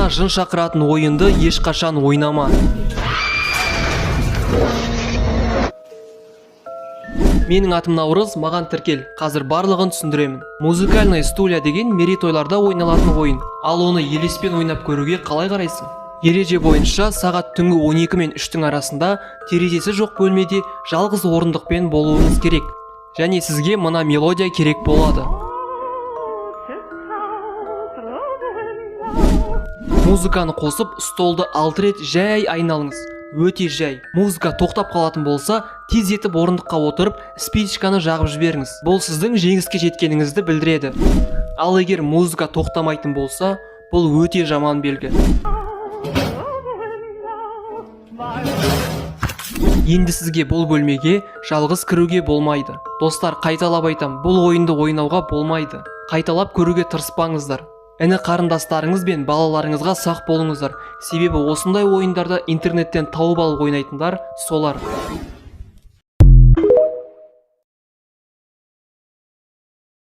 Миыңа жын шақыратын ойынды ешқашан ойнама. Менің атым Наурыз, маған тіркел. Қазір барлығын түсіндіремін. Музыкальный стулья деген мерейтойларда ойналатын ойын. Ал оны елеспен ойнап көруге қалай қарайсың? Ереже бойынша сағат түнгі 12 мен 3-тің арасында терезесі жоқ бөлмеде жалғыз орындықпен болуыңыз керек. Және сізге мына мелодия керек болады. Музыканы қосып, столды 6 рет жай айналыңыз. Өте жай. Музыка тоқтап қалатын болса, тез етіп орындыққа отырып, спичканы жағып жіберіңіз. Бұл сіздің жеңіске жеткеніңізді білдіреді. Ал егер музыка тоқтамайтын болса, бұл өте жаман белгі. Енді сізге бұл бөлмеге жалғыз кіруге болмайды. Достар, қайталап айтам, бұл ойынды ойнауға болмайды. Қайталап көруге тырыспаңыздар. Іні қарындастарыңыз бен балаларыңызға сақ болыңыздар. Себебі осындай ойындарды интернеттен тауып алып ойнайтындар солар.